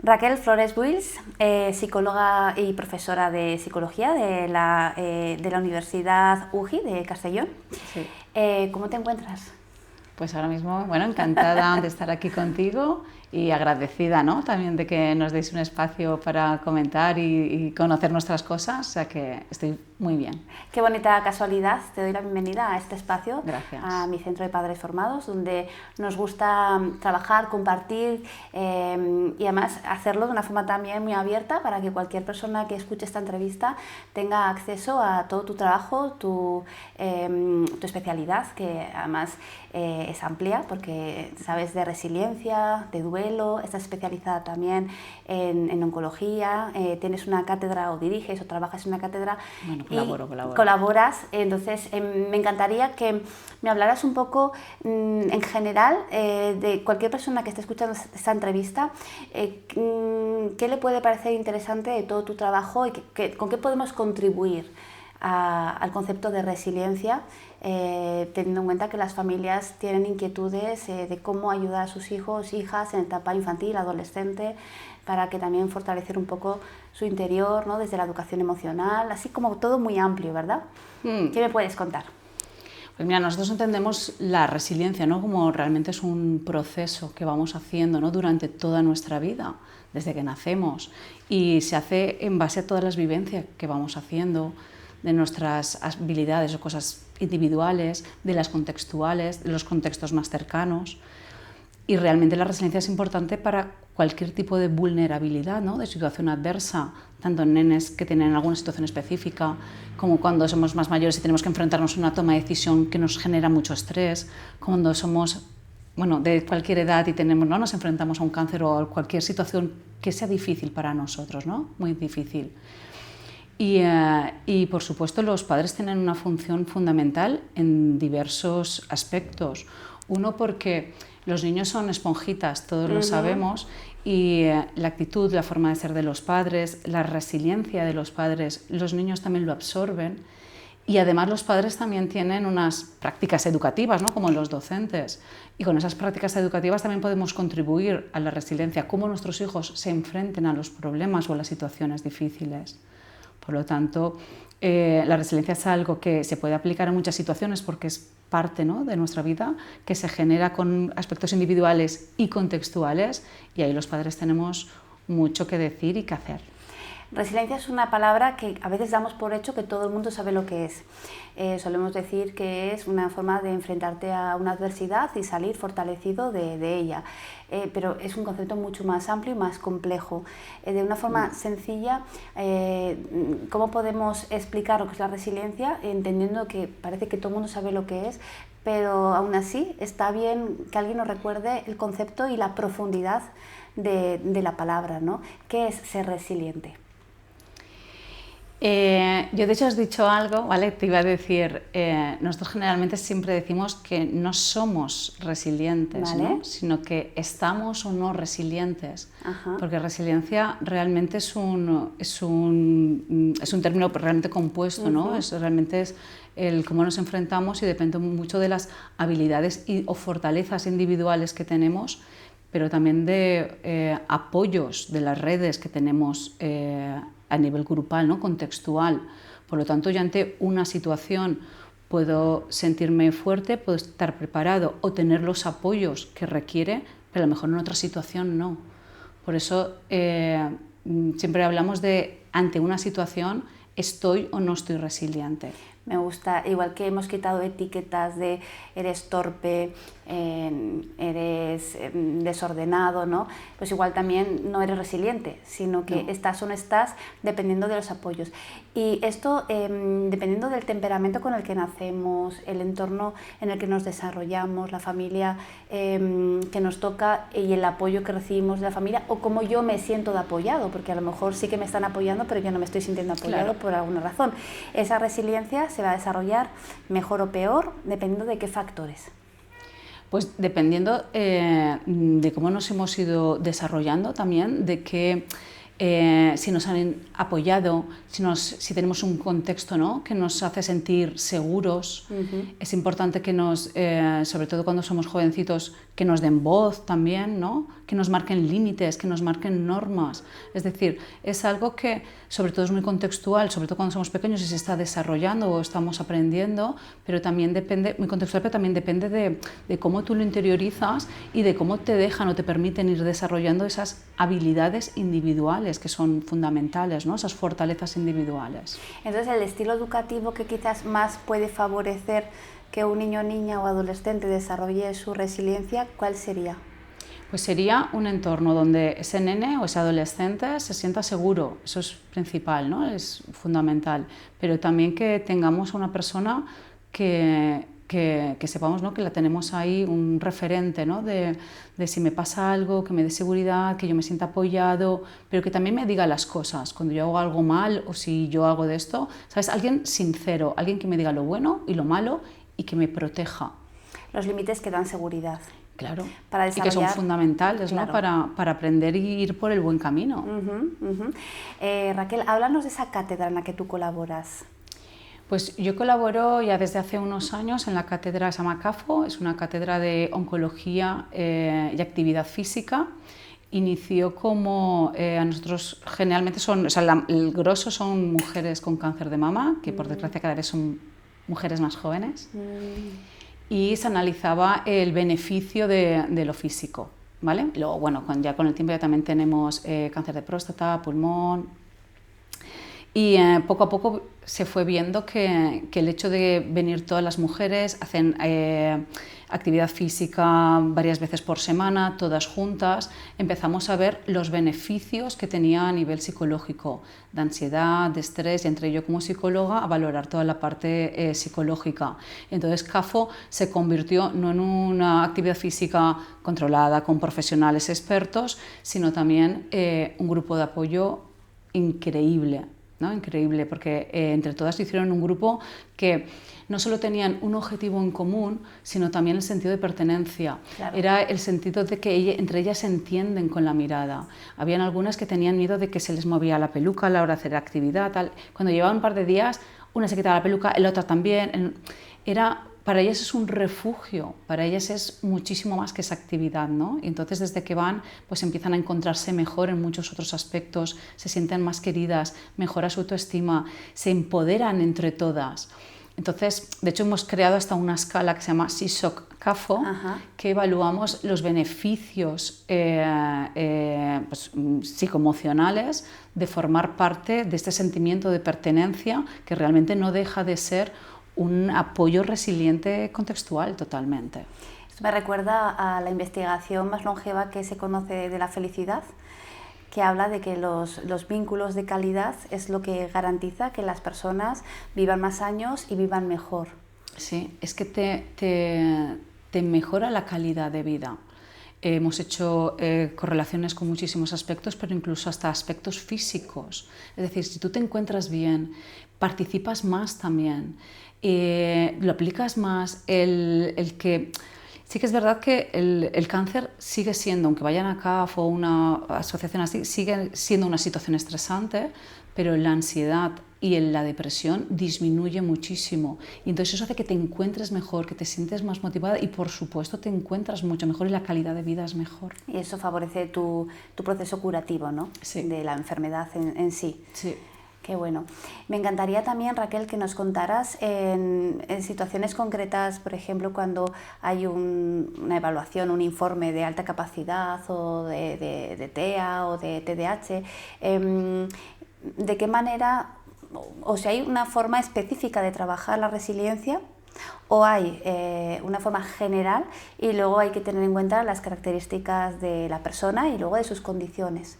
Raquel Flores Buils, psicóloga y profesora de psicología de la Universidad UGI de Castellón. Sí. ¿Cómo te encuentras? Pues ahora mismo, bueno, encantada de estar aquí contigo y agradecida, ¿no?, también de que nos deis un espacio para comentar y conocer nuestras cosas, o sea que estoy muy bien. Qué bonita casualidad, te doy la bienvenida a este espacio. Gracias. A mi centro de padres formados, donde nos gusta trabajar, compartir y además hacerlo de una forma también muy abierta para que cualquier persona que escuche esta entrevista tenga acceso a todo tu trabajo, tu especialidad, que además es amplia porque sabes de resiliencia, de duelo, estás especializada también en oncología, tienes una cátedra o diriges o trabajas en una cátedra. Bueno, colaboras, entonces me encantaría que me hablaras un poco en general de cualquier persona que esté escuchando esta entrevista, qué le puede parecer interesante de todo tu trabajo y con qué podemos contribuir al concepto de resiliencia, teniendo en cuenta que las familias tienen inquietudes de cómo ayudar a sus hijos, hijas en etapa infantil, adolescente, para que también fortalecer un poco su interior, ¿no?, desde la educación emocional, así como todo muy amplio, ¿verdad? ¿Qué me puedes contar? Pues mira, nosotros entendemos la resiliencia, ¿no?, como realmente es un proceso que vamos haciendo, ¿no?, durante toda nuestra vida, desde que nacemos, y se hace en base a todas las vivencias que vamos haciendo, de nuestras habilidades o cosas individuales, de las contextuales, de los contextos más cercanos. Y realmente la resiliencia es importante para cualquier tipo de vulnerabilidad, ¿no?, de situación adversa, tanto en nenes que tienen alguna situación específica, como cuando somos más mayores y tenemos que enfrentarnos a una toma de decisión que nos genera mucho estrés, cuando somos, bueno, de cualquier edad y tenemos, ¿no?, nos enfrentamos a un cáncer o a cualquier situación que sea difícil para nosotros, ¿no?, muy difícil. Y por supuesto los padres tienen una función fundamental en diversos aspectos. Uno, porque los niños son esponjitas, todos lo sabemos, y la actitud, la forma de ser de los padres, la resiliencia de los padres, los niños también lo absorben. Y además los padres también tienen unas prácticas educativas, ¿no?, como los docentes. Y con esas prácticas educativas también podemos contribuir a la resiliencia, cómo nuestros hijos se enfrenten a los problemas o a las situaciones difíciles. Por lo tanto, la resiliencia es algo que se puede aplicar en muchas situaciones porque es parte, ¿no?, de nuestra vida, que se genera con aspectos individuales y contextuales, y ahí los padres tenemos mucho que decir y que hacer. Resiliencia es una palabra que a veces damos por hecho que todo el mundo sabe lo que es. Solemos decir que es una forma de enfrentarte a una adversidad y salir fortalecido de ella, pero es un concepto mucho más amplio y más complejo. De una forma sencilla, ¿cómo podemos explicar lo que es la resiliencia, entendiendo que parece que todo el mundo sabe lo que es, pero aún así está bien que alguien nos recuerde el concepto y la profundidad de la palabra, ¿no? ¿Qué es ser resiliente? Yo de hecho has dicho algo, ¿vale? Te iba a decir, nosotros generalmente siempre decimos que no somos resilientes, ¿vale?, ¿no?, sino que estamos o no resilientes. Ajá. Porque resiliencia realmente es un término realmente compuesto, ¿no? Realmente es el cómo nos enfrentamos y depende mucho de las habilidades o fortalezas individuales que tenemos, pero también de apoyos de las redes que tenemos a nivel grupal, ¿no?, contextual. Por lo tanto, yo ante una situación puedo sentirme fuerte, puedo estar preparado o tener los apoyos que requiere, pero a lo mejor en otra situación no. Por eso siempre hablamos de, ante una situación, ¿estoy o no estoy resiliente? Me gusta, igual que hemos quitado etiquetas de eres torpe, eres desordenado, ¿no?, pues igual también no eres resiliente, sino que estás o no estás dependiendo de los apoyos. Y esto, dependiendo del temperamento con el que nacemos, el entorno en el que nos desarrollamos, la familia que nos toca y el apoyo que recibimos de la familia, o cómo yo me siento de apoyado, porque a lo mejor sí que me están apoyando, pero yo no me estoy sintiendo apoyado, claro, por alguna razón. Esa resiliencia se va a desarrollar mejor o peor, dependiendo de qué factores. Pues dependiendo de cómo nos hemos ido desarrollando también, de qué si nos han apoyado, si tenemos un contexto, ¿no?, que nos hace sentir seguros. Es importante que sobre todo cuando somos jovencitos, que nos den voz también, ¿no?, que nos marquen límites, que nos marquen normas. Es decir, es algo que sobre todo es muy contextual, sobre todo cuando somos pequeños y se está desarrollando o estamos aprendiendo, pero también depende, muy contextual, pero también depende de cómo tú lo interiorizas y de cómo te dejan o te permiten ir desarrollando esas habilidades individuales que son fundamentales, ¿no?, esas fortalezas individuales. Entonces, el estilo educativo que quizás más puede favorecer que un niño, niña o adolescente desarrolle su resiliencia, ¿cuál sería? Pues sería un entorno donde ese nene o ese adolescente se sienta seguro, eso es principal, ¿no?, es fundamental, pero también que tengamos una persona que sepamos, ¿no?, que la tenemos ahí, un referente, ¿no?, de si me pasa algo, que me dé seguridad, que yo me sienta apoyado, pero que también me diga las cosas, cuando yo hago algo mal o si yo hago de esto, ¿sabes?, alguien sincero, alguien que me diga lo bueno y lo malo y que me proteja. Los límites que dan seguridad. Claro, para y que son fundamentales, claro, ¿no?, para aprender y ir por el buen camino. Raquel, háblanos de esa cátedra en la que tú colaboras. Pues yo colaboro ya desde hace unos años en la cátedra, se llama CAFO, es una cátedra de oncología y actividad física. Inició como a nosotros generalmente el grosso son mujeres con cáncer de mama, que por desgracia cada vez son mujeres más jóvenes. Y se analizaba el beneficio de lo físico, ¿vale? Luego, bueno, ya con el tiempo ya también tenemos cáncer de próstata, pulmón, y poco a poco se fue viendo que el hecho de venir todas las mujeres, hacen actividad física varias veces por semana, todas juntas, empezamos a ver los beneficios que tenía a nivel psicológico, de ansiedad, de estrés, y entré yo como psicóloga a valorar toda la parte psicológica. Entonces CAFO se convirtió no en una actividad física controlada con profesionales expertos, sino también un grupo de apoyo increíble, ¿no? Increíble, porque entre todas hicieron un grupo que no solo tenían un objetivo en común, sino también el sentido de pertenencia. Claro. Era el sentido de que entre ellas se entienden con la mirada. Habían algunas que tenían miedo de que se les movía la peluca a la hora de hacer actividad, tal. Cuando llevaban un par de días, una se quitaba la peluca, la otra también. Para ellas es un refugio, para ellas es muchísimo más que esa actividad, ¿no? Y entonces desde que van, pues empiezan a encontrarse mejor en muchos otros aspectos, se sienten más queridas, mejora su autoestima, se empoderan entre todas. Entonces, de hecho, hemos creado hasta una escala que se llama SISOC-CAFO, que evaluamos los beneficios pues, psicoemocionales de formar parte de este sentimiento de pertenencia, que realmente no deja de ser un apoyo resiliente contextual totalmente. Esto me recuerda a la investigación más longeva que se conoce de la felicidad, que habla de que los vínculos de calidad es lo que garantiza que las personas vivan más años y vivan mejor. Sí, es que te mejora la calidad de vida. Hemos hecho correlaciones con muchísimos aspectos, pero incluso hasta aspectos físicos. Es decir, si tú te encuentras bien, participas más también, lo aplicas más, sí que es verdad que el cáncer sigue siendo, aunque vayan a CAF o una asociación así, sigue siendo una situación estresante, pero la ansiedad y la depresión disminuye muchísimo. Y entonces eso hace que te encuentres mejor, que te sientes más motivada y por supuesto te encuentras mucho mejor y la calidad de vida es mejor. Y eso favorece tu proceso curativo, ¿no? Sí. De la enfermedad en sí. Sí. Qué bueno. Me encantaría también, Raquel, que nos contaras en situaciones concretas, por ejemplo, cuando hay una evaluación, un informe de alta capacidad o de TEA o de TDAH, de qué manera, o si hay una forma específica de trabajar la resiliencia o hay una forma general y luego hay que tener en cuenta las características de la persona y luego de sus condiciones.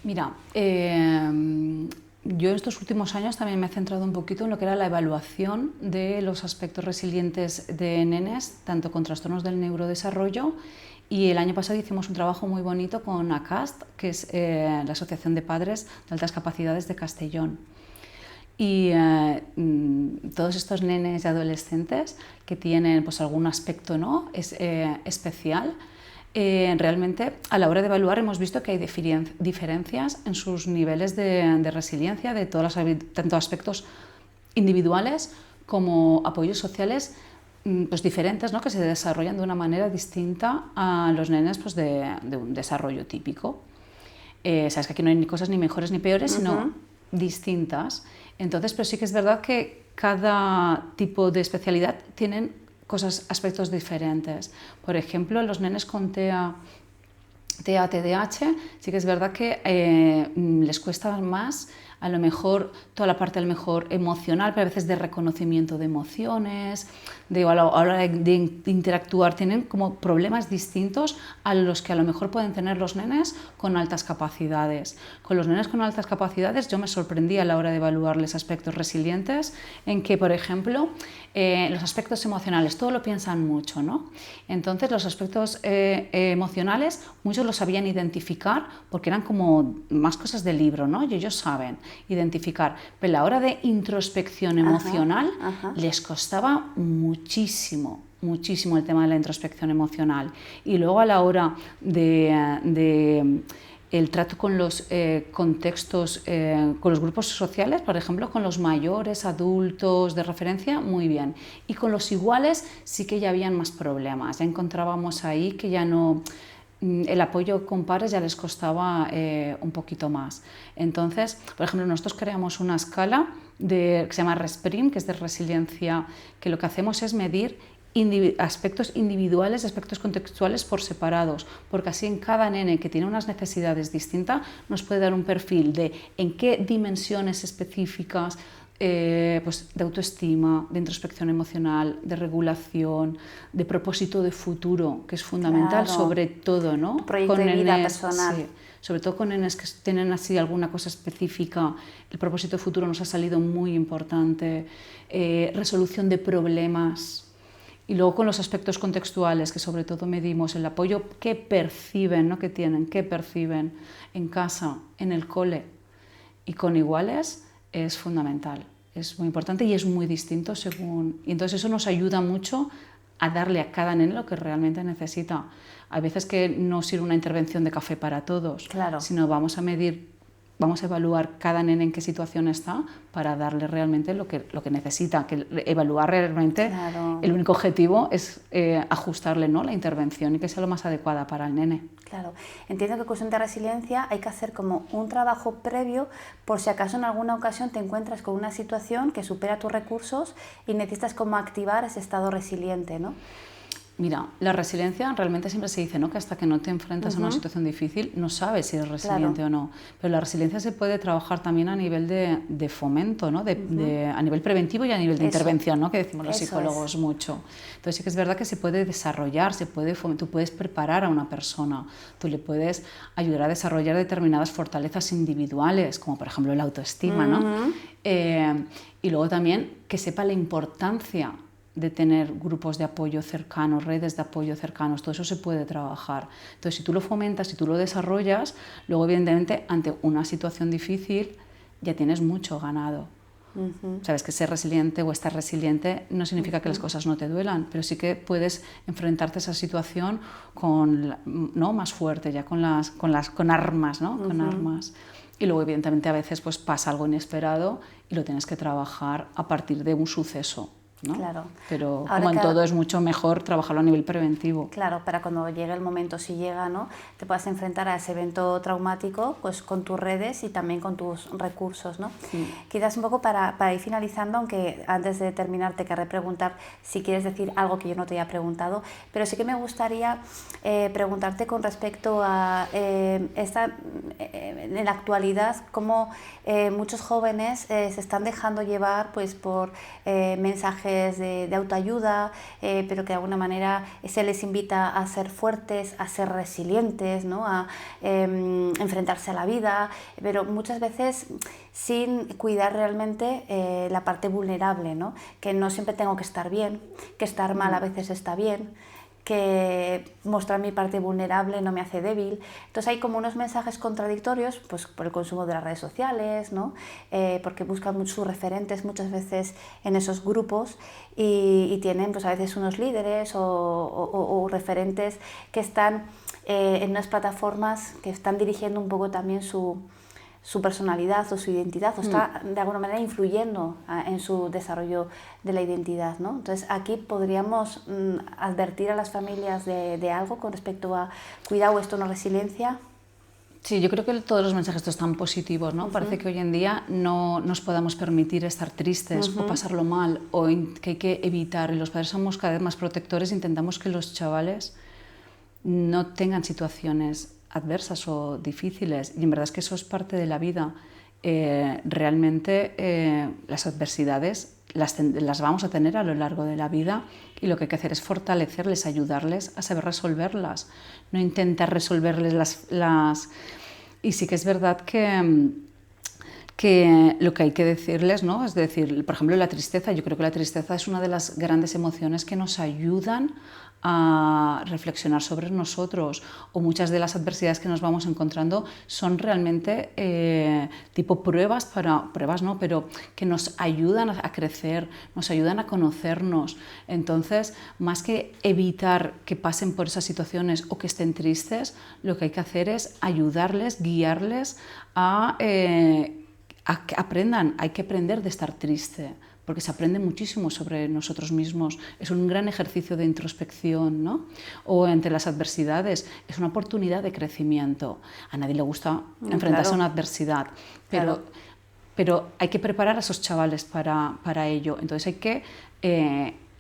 Mira, yo estos últimos años también me he centrado un poquito en lo que era la evaluación de los aspectos resilientes de nenes, tanto con trastornos del neurodesarrollo, y el año pasado hicimos un trabajo muy bonito con ACAST, que es la Asociación de Padres de Altas Capacidades de Castellón. Y todos estos nenes y adolescentes que tienen pues, algún aspecto, ¿no? especial, realmente a la hora de evaluar hemos visto que hay diferencias en sus niveles de resiliencia, de todos los tanto aspectos individuales como apoyos sociales pues diferentes, ¿no? Que se desarrollan de una manera distinta a los nenes pues de un desarrollo típico. Sabes que aquí no hay ni cosas ni mejores ni peores, sino distintas. Entonces, pero sí que es verdad que cada tipo de especialidad tienen aspectos diferentes. Por ejemplo, los nenes con TEA, TDAH, sí que es verdad que les cuesta más, a lo mejor toda la parte a lo mejor emocional, pero a veces de reconocimiento de emociones, a la hora de interactuar, tienen como problemas distintos a los que a lo mejor pueden tener los nenes con altas capacidades. Con los nenes con altas capacidades yo me sorprendí a la hora de evaluarles aspectos resilientes, en que, por ejemplo, los aspectos emocionales, todo lo piensan mucho, ¿no? Entonces los aspectos emocionales muchos los sabían identificar porque eran como más cosas del libro, ¿no? Y ellos saben identificar, pero a la hora de introspección emocional les costaba muchísimo el tema de la introspección emocional. Y luego a la hora de el trato con los contextos, con los grupos sociales, por ejemplo, con los mayores, adultos de referencia, muy bien. Y con los iguales sí que ya habían más problemas, ya encontrábamos ahí que ya no... el apoyo con pares ya les costaba un poquito más. Entonces, por ejemplo, nosotros creamos una escala que se llama RESPRIM, que es de resiliencia, que lo que hacemos es medir aspectos individuales, aspectos contextuales por separados, porque así en cada nene que tiene unas necesidades distintas nos puede dar un perfil de en qué dimensiones específicas pues de autoestima, de introspección emocional, de regulación, de propósito de futuro, que es fundamental, claro, sobre todo, ¿no? Tu proyecto de vida personal. Sí, sobre todo con nenes que tienen así alguna cosa específica, el propósito de futuro nos ha salido muy importante, resolución de problemas. Y luego con los aspectos contextuales, que sobre todo medimos el apoyo que perciben, no que tienen, que perciben en casa, en el cole y con iguales, es fundamental, es muy importante y es muy distinto según... Y entonces eso nos ayuda mucho a darle a cada nene lo que realmente necesita. Hay veces que no sirve una intervención de café para todos, claro, sino vamos a medir, vamos a evaluar cada nene en qué situación está para darle realmente lo que necesita, que evaluar realmente, claro, el único objetivo es ajustarle, ¿no?, la intervención y que sea lo más adecuada para el nene. Claro, entiendo que en cuestión de resiliencia hay que hacer como un trabajo previo por si acaso en alguna ocasión te encuentras con una situación que supera tus recursos y necesitas como activar ese estado resiliente, ¿no? Mira, la resiliencia realmente siempre se dice, ¿no?, que hasta que no te enfrentas a una situación difícil no sabes si eres resiliente, claro, o no. Pero la resiliencia se puede trabajar también a nivel de fomento, ¿no?, a nivel preventivo y a nivel de intervención, ¿no?, que decimos los psicólogos mucho. Entonces sí que es verdad que se puede desarrollar, tú puedes preparar a una persona, tú le puedes ayudar a desarrollar determinadas fortalezas individuales, como por ejemplo la autoestima, ¿no? Y luego también que sepa la importancia de tener grupos de apoyo cercanos, redes de apoyo cercanos, todo eso se puede trabajar. Entonces, si tú lo fomentas, si tú lo desarrollas, luego evidentemente ante una situación difícil ya tienes mucho ganado. Sabes que ser resiliente o estar resiliente no significa que las cosas no te duelan, pero sí que puedes enfrentarte a esa situación ¿no?, más fuerte, ya con armas, ¿no? Con armas. Y luego evidentemente a veces pues pasa algo inesperado y lo tienes que trabajar a partir de un suceso, ¿no? Claro. Pero ahora, como en todo es mucho mejor trabajarlo a nivel preventivo. Claro, para cuando llegue el momento, si llega, ¿no?, te puedas enfrentar a ese evento traumático pues con tus redes y también con tus recursos, ¿no? Sí. Quizás un poco para ir finalizando, aunque antes de terminar te querré preguntar si quieres decir algo que yo no te haya preguntado, pero sí que me gustaría preguntarte con respecto a en la actualidad cómo muchos jóvenes se están dejando llevar pues por mensajes de autoayuda, pero que de alguna manera se les invita a ser fuertes, a ser resilientes, ¿no?, a enfrentarse a la vida, pero muchas veces sin cuidar realmente la parte vulnerable, ¿no?, que no siempre tengo que estar bien, que estar mal a veces está bien. que mostrar mi parte vulnerable no me hace débil. Entonces hay como unos mensajes contradictorios, pues por el consumo de las redes sociales, ¿no? Porque buscan sus referentes muchas veces en esos grupos y tienen pues a veces unos líderes o referentes que están en unas plataformas que están dirigiendo un poco también su personalidad o su identidad, o está de alguna manera influyendo en su desarrollo de la identidad, ¿no? Entonces aquí podríamos advertir a las familias de algo con respecto a cuidado, esto no es resiliencia. Sí, yo creo que todos los mensajes estos están positivos, ¿no? Parece que hoy en día no nos podamos permitir estar tristes o pasarlo mal, o que hay que evitar, y los padres somos cada vez más protectores, intentamos que los chavales no tengan situaciones adversas o difíciles, y en verdad es que eso es parte de la vida. Realmente las adversidades las vamos a tener a lo largo de la vida, y lo que hay que hacer es fortalecerles, ayudarles a saber resolverlas, no intentar resolverles las... Y sí que es verdad que lo que hay que decirles, ¿no? Es decir, por ejemplo, la tristeza. Yo creo que la tristeza es una de las grandes emociones que nos ayudan a reflexionar sobre nosotros, o muchas de las adversidades que nos vamos encontrando son realmente tipo pruebas no, pero que nos ayudan a crecer, nos ayudan a conocernos. Entonces, más que evitar que pasen por esas situaciones o que estén tristes, lo que hay que hacer es ayudarles, guiarles a que aprendan. Hay que aprender de estar triste, porque se aprende muchísimo sobre nosotros mismos. Es un gran ejercicio de introspección, ¿no? O ante las adversidades, es una oportunidad de crecimiento. A nadie le gusta enfrentarse a una adversidad, pero hay que preparar a esos chavales para ello. Entonces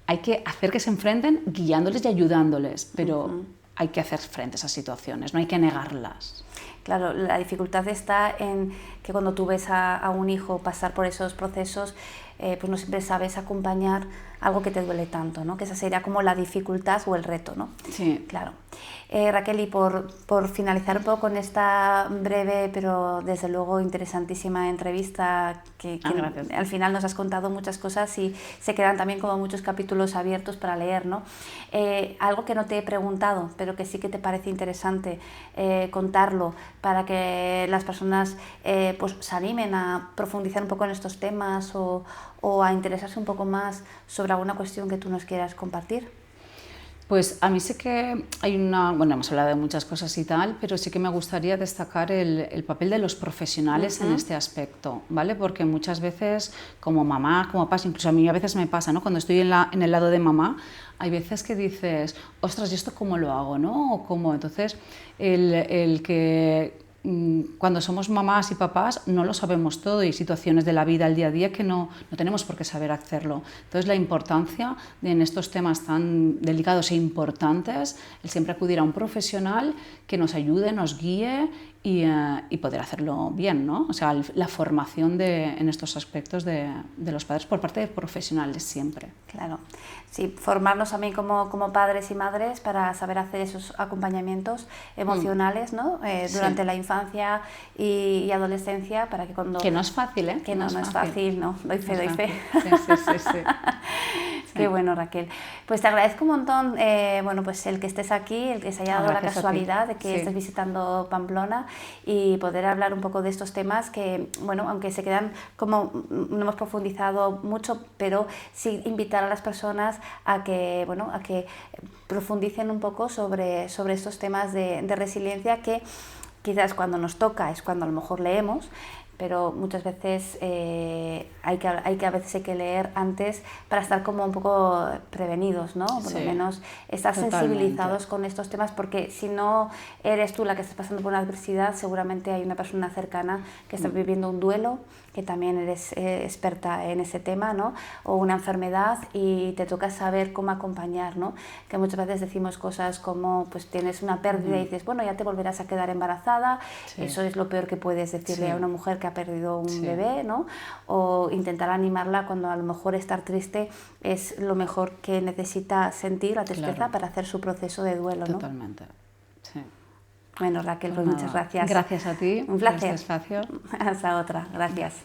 hay que hacer que se enfrenten guiándoles y ayudándoles, pero hay que hacer frente a esas situaciones, no hay que negarlas. Claro, la dificultad está en que cuando tú ves a un hijo pasar por esos procesos, pues no siempre sabes acompañar algo que te duele tanto, ¿no? Que esa sería como la dificultad o el reto, ¿no? Sí. Claro. Raquel, y por finalizar un poco con esta breve pero desde luego interesantísima entrevista que al final nos has contado muchas cosas y se quedan también como muchos capítulos abiertos para leer, ¿no? Algo que no te he preguntado pero que sí que te parece interesante contarlo para que las personas pues se animen a profundizar un poco en estos temas o a interesarse un poco más sobre alguna cuestión que tú nos quieras compartir. Pues a mí sí que hay bueno, hemos hablado de muchas cosas y tal, pero sí que me gustaría destacar el papel de los profesionales en este aspecto, ¿vale? Porque muchas veces, como mamá, como papás, incluso a mí a veces me pasa, ¿no? Cuando estoy en el lado de mamá, hay veces que dices, ostras, ¿y esto cómo lo hago, no? O cómo. Entonces, el que cuando somos mamás y papás no lo sabemos todo, y hay situaciones de la vida al día a día que no tenemos por qué saber hacerlo. Entonces la importancia de, en estos temas tan delicados e importantes, el siempre acudir a un profesional que nos ayude, nos guíe y poder hacerlo bien, ¿no? O sea, la formación en estos aspectos de los padres por parte de profesionales siempre. Claro, sí, formarnos también como padres y madres para saber hacer esos acompañamientos emocionales, ¿no? Durante la infancia y adolescencia, para que cuando... Que no es fácil, ¿eh? Que no es fácil, no, doy fe. Sí. Qué bueno, Raquel. Pues te agradezco un montón, bueno, pues el que estés aquí, el que se haya dado la casualidad de que estés visitando Pamplona y poder hablar un poco de estos temas que, bueno, aunque se quedan como no hemos profundizado mucho, pero sí invitar a las personas a que, bueno, a que profundicen un poco sobre estos temas de resiliencia, que quizás cuando nos toca es cuando a lo mejor leemos, pero muchas veces hay que leer antes para estar como un poco prevenidos, ¿no? Por lo menos estar sensibilizados con estos temas, porque si no eres tú la que estás pasando por una adversidad, seguramente hay una persona cercana que está viviendo un duelo, que también eres experta en ese tema, ¿no? O una enfermedad, y te toca saber cómo acompañar, ¿no? Que muchas veces decimos cosas como, pues tienes una pérdida y dices, bueno, ya te volverás a quedar embarazada, eso es lo peor que puedes decirle a una mujer que ha perdido un bebé, ¿no? O intentar animarla cuando a lo mejor estar triste es lo mejor que necesita sentir, la tristeza, para hacer su proceso de duelo, ¿no? Totalmente, sí. Bueno, Raquel, pues muchas gracias. Gracias a ti. Un placer. Por este espacio. Hasta otra. Gracias.